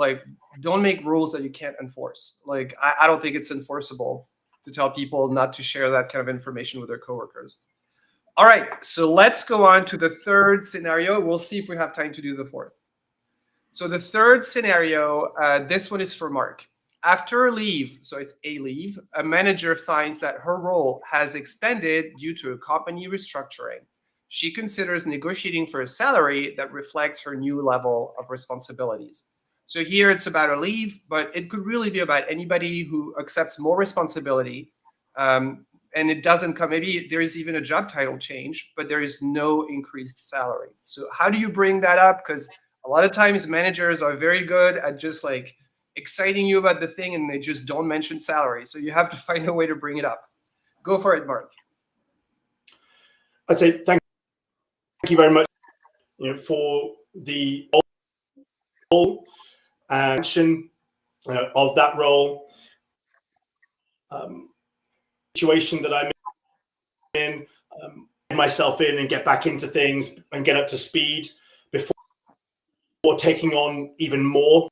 make rules that you can't enforce. Like, I don't think it's enforceable to tell people not to share that kind of information with their coworkers. All right, so let's go on to the third scenario. We'll see if we have time to do the fourth. So the third scenario, this one is for Mark. After a leave, so it's a leave, a manager finds that her role has expanded due to a company restructuring. She considers negotiating for a salary that reflects her new level of responsibilities. So here it's about a leave, but it could really be about anybody who accepts more responsibility. And it doesn't come, maybe there is even a job title change, but there is no increased salary. So how do you bring that up? Because a lot of times managers are very good at just like exciting you about the thing and they just don't mention salary. So you have to find a way to bring it up. Go for it, Mark. I'd say thank you very much for the role and action of that role. Situation that I'm in, myself in and get back into things and get up to speed before taking on even more.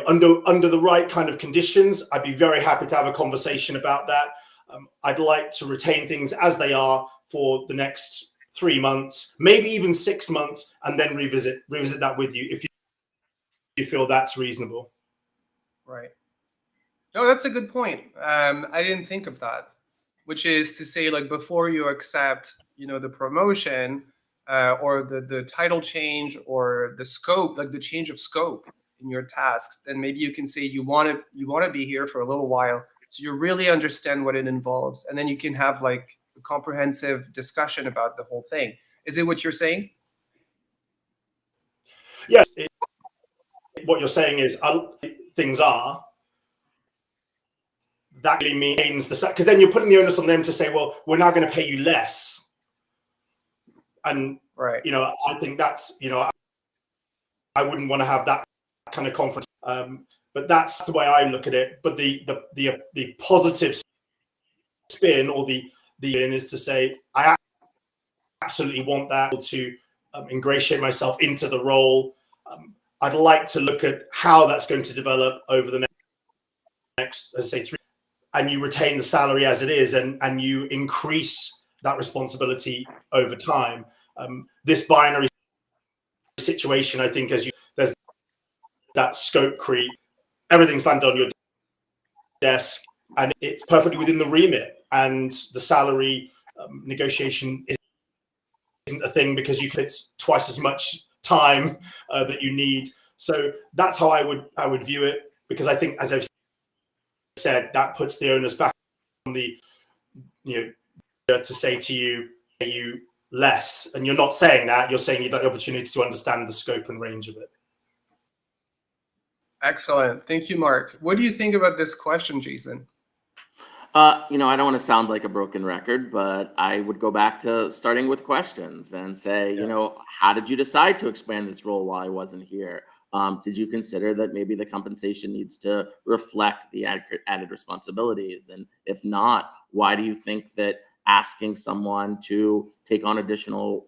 Under the right kind of conditions, I'd be very happy to have a conversation about that. I'd like to retain things as they are for the next 3 months, maybe even 6 months, and then revisit that with you if you feel that's reasonable. Right. No, that's a good point. I didn't think of that, which is to say, like, before you accept, the promotion or the title change or the scope, like the change of scope in your tasks, then maybe you can say you want to be here for a little while, so you really understand what it involves, and then you can have like a comprehensive discussion about the whole thing. Is it what you're saying? Yes. What you're saying is things are. That really means because then you're putting the onus on them to say, well, we're now going to pay you less. And, right. I think that's, I wouldn't want to have that kind of conference. But that's the way I look at it. But the positive spin or the in is to say, I absolutely want that to ingratiate myself into the role. I'd like to look at how that's going to develop over the next, as I say, 3. and you retain the salary as it is, and you increase that responsibility over time. This binary situation, I think, there's that scope creep, everything's landed on your desk, and it's perfectly within the remit, and the salary negotiation isn't a thing because it's twice as much time that you need. So that's how I would view it, because I think, as I've said, that puts the onus back on the, to say to you less, and you're not saying that, you're saying you'd like the opportunity to understand the scope and range of it. Excellent. Thank you, Mark. What do you think about this question, Jason? I don't want to sound like a broken record, but I would go back to starting with questions and say, how did you decide to expand this role while I wasn't here? Did you consider that maybe the compensation needs to reflect the added responsibilities? And if not, why do you think that asking someone to take on additional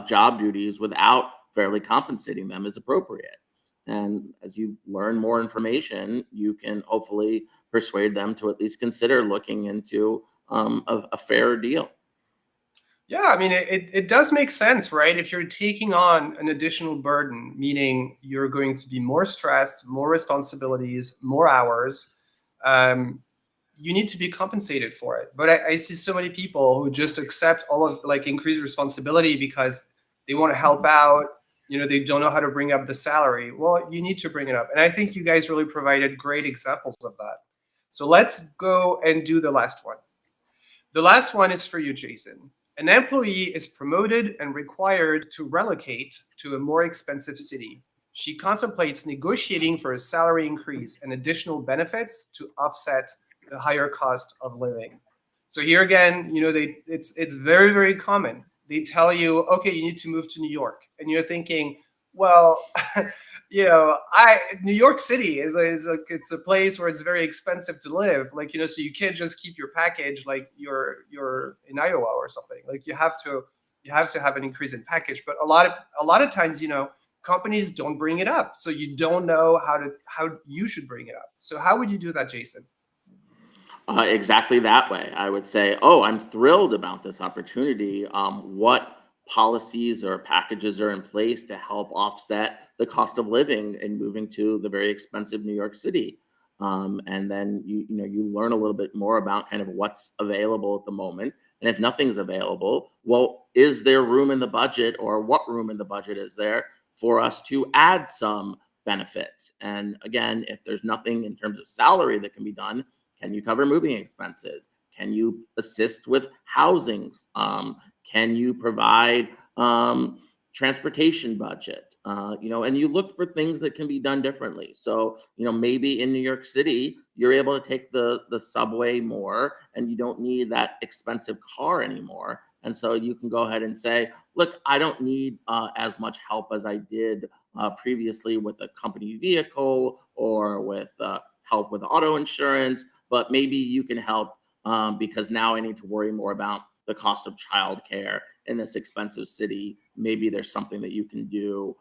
job duties without fairly compensating them is appropriate? And as you learn more information, you can hopefully persuade them to at least consider looking into a fairer deal. Yeah, I mean, it does make sense, right? If you're taking on an additional burden, meaning you're going to be more stressed, more responsibilities, more hours, you need to be compensated for it. But I see so many people who just accept all of increased responsibility because they want to help out. They don't know how to bring up the salary. Well, you need to bring it up. And I think you guys really provided great examples of that. So let's go and do the last one. The last one is for you, Jason. An employee is promoted and required to relocate to a more expensive city. She contemplates negotiating for a salary increase and additional benefits to offset the higher cost of living. So here again, it's very, very common. They tell you, okay, you need to move to New York, and you're thinking, well, New York City it's a place where it's very expensive to live. So you can't just keep your package like you're in Iowa or something. You have to have an increase in package. But a lot of times, companies don't bring it up, so you don't know how you should bring it up. So how would you do that, Jason? Exactly that way. I would say, I'm thrilled about this opportunity. What policies or packages are in place to help offset the cost of living and moving to the very expensive New York City? And then you learn a little bit more about kind of what's available at the moment. And if nothing's available, well, is there room in the budget, or what room in the budget is there for us to add some benefits? And again, if there's nothing in terms of salary that can be done, can you cover moving expenses? Can you assist with housing? Can you provide transportation budget? And you look for things that can be done differently. So, maybe in New York City, you're able to take the subway more, and you don't need that expensive car anymore. And so you can go ahead and say, look, I don't need as much help as I did previously with a company vehicle or with help with auto insurance, but maybe you can help because now I need to worry more about the cost of childcare in this expensive city. Maybe there's something that you can do.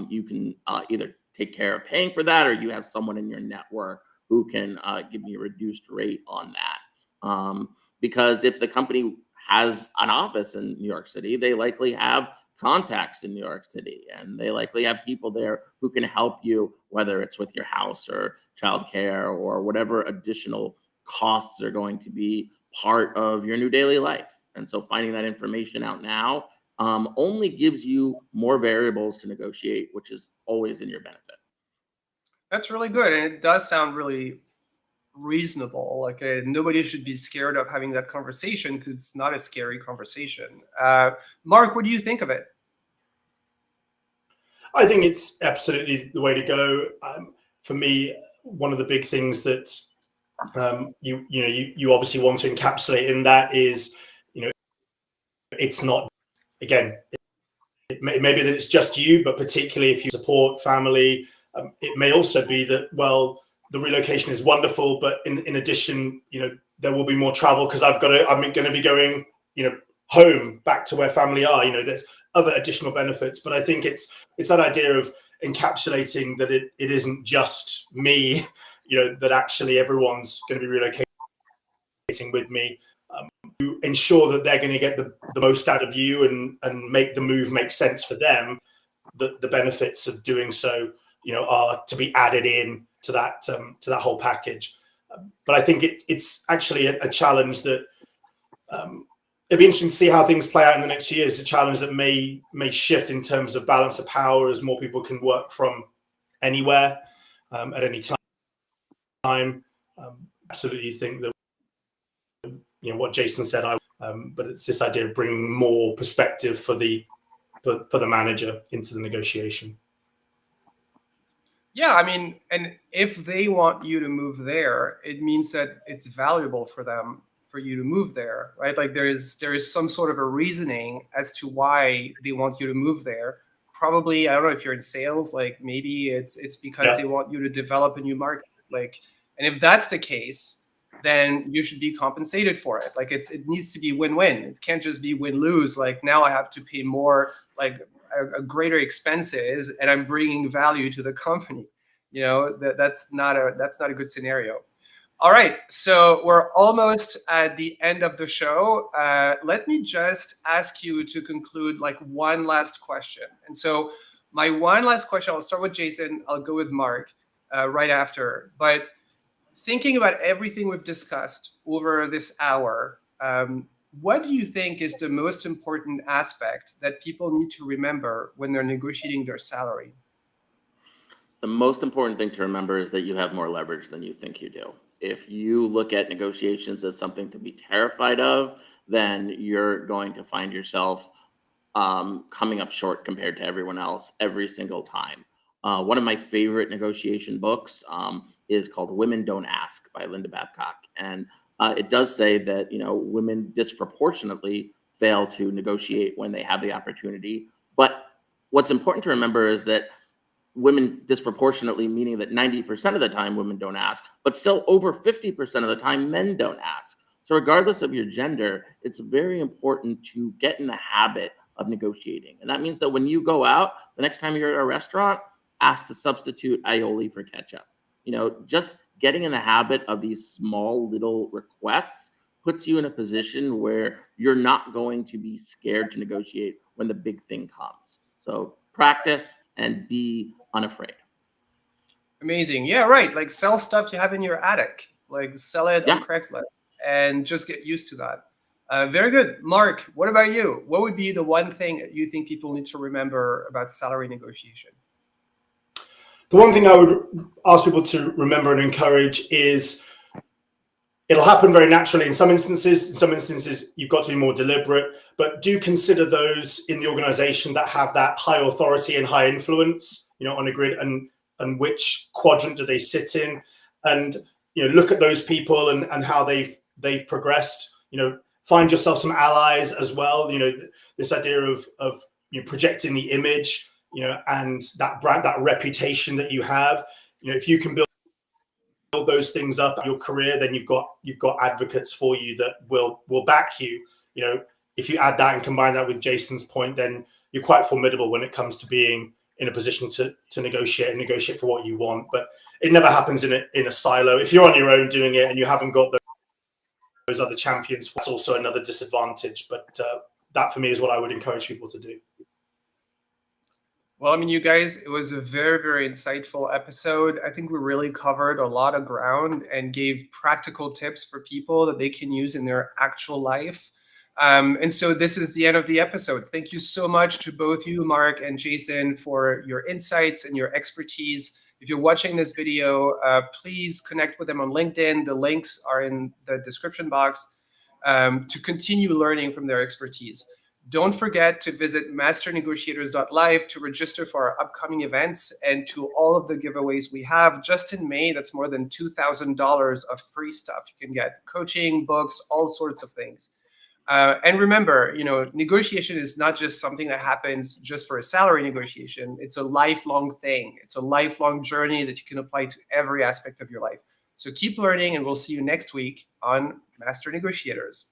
You can either take care of paying for that, or you have someone in your network who can give me a reduced rate on that. Because if the company has an office in New York City, they likely have contacts in New York City, and they likely have people there who can help you, whether it's with your house or childcare or whatever additional costs are going to be part of your new daily life. And so finding that information out now only gives you more variables to negotiate, which is always in your benefit. That's really good. And it does sound really reasonable. Nobody should be scared of having that conversation, because it's not a scary conversation. Mark, what do you think of it? I think it's absolutely the way to go. For me, one of the big things that you obviously want to encapsulate in that is, it's not, again, it may be that it's just you, but particularly if you support family, it may also be that, well, the relocation is wonderful, but in addition, there will be more travel because I'm going to be going, home back to where family are. There's other additional benefits, but I think it's that idea of encapsulating that it isn't just me, that actually everyone's going to be relocating with me, to ensure that they're going to get the most out of you and make the move make sense for them. The benefits of doing so, are to be added in to that whole package. But I think it's actually a challenge that it'd be interesting to see how things play out in the next few years. A challenge that may shift in terms of balance of power as more people can work from anywhere at any time. Absolutely think that what Jason said. But it's this idea of bringing more perspective for the manager into the negotiation. Yeah, I mean, and if they want you to move there, it means that it's valuable for them for you to move there, right? Like there is some sort of a reasoning as to why they want you to move there. Probably, I don't know if you're in sales, like maybe it's because they want you to develop a new market. Like, and if that's the case, then you should be compensated for it. Like it needs to be win-win. It can't just be win-lose. Like now I have to pay more, like a greater expenses, and I'm bringing value to the company. That's not a good scenario. All right, so we're almost at the end of the show. Let me just ask you to conclude like one last question. And so my one last question, I'll start with Jason. I'll go with Mark right after. But thinking about everything we've discussed over this hour, what do you think is the most important aspect that people need to remember when they're negotiating their salary? The most important thing to remember is that you have more leverage than you think you do. If you look at negotiations as something to be terrified of, then you're going to find yourself coming up short compared to everyone else every single time. One of my favorite negotiation books is called Women Don't Ask by Linda Babcock. And it does say that, women disproportionately fail to negotiate when they have the opportunity. But what's important to remember is that women disproportionately, meaning that 90% of the time women don't ask, but still over 50% of the time men don't ask. So regardless of your gender, it's very important to get in the habit of negotiating. And that means that when you go out, the next time you're at a restaurant, ask to substitute aioli for ketchup. Just getting in the habit of these small little requests puts you in a position where you're not going to be scared to negotiate when the big thing comes. So practice and be unafraid. Amazing. Yeah, right. Like sell stuff you have in your attic, like sell it on Craigslist and just get used to that. Very good. Mark, what about you? What would be the one thing you think people need to remember about salary negotiation? The one thing I would ask people to remember and encourage is it'll happen very naturally in some instances. In some instances, you've got to be more deliberate, but do consider those in the organization that have that high authority and high influence, on a grid, and which quadrant do they sit in, and look at those people and how they've progressed. Find yourself some allies as well. This idea of projecting the image, and that brand, that reputation that you have. If you can build those things up in your career, then you've got advocates for you that will back you. If you add that and combine that with Jason's point, then you're quite formidable when it comes to being in a position to negotiate for what you want. But it never happens in a silo. If you're on your own doing it and you haven't got those other champions, that's also another disadvantage. But that for me is what I would encourage people to do. Well, I mean, you guys, it was a very, very insightful episode. I think we really covered a lot of ground and gave practical tips for people that they can use in their actual life. And so this is the end of the episode. Thank you so much to both you, Mark and Jason, for your insights and your expertise. If you're watching this video, please connect with them on LinkedIn. The links are in the description box to continue learning from their expertise. Don't forget to visit masternegotiators.live to register for our upcoming events and to all of the giveaways we have. Just in May, that's more than $2,000 of free stuff. You can get coaching, books, all sorts of things. And remember, negotiation is not just something that happens just for a salary negotiation. It's a lifelong thing. It's a lifelong journey that you can apply to every aspect of your life. So keep learning, and we'll see you next week on Master Negotiators.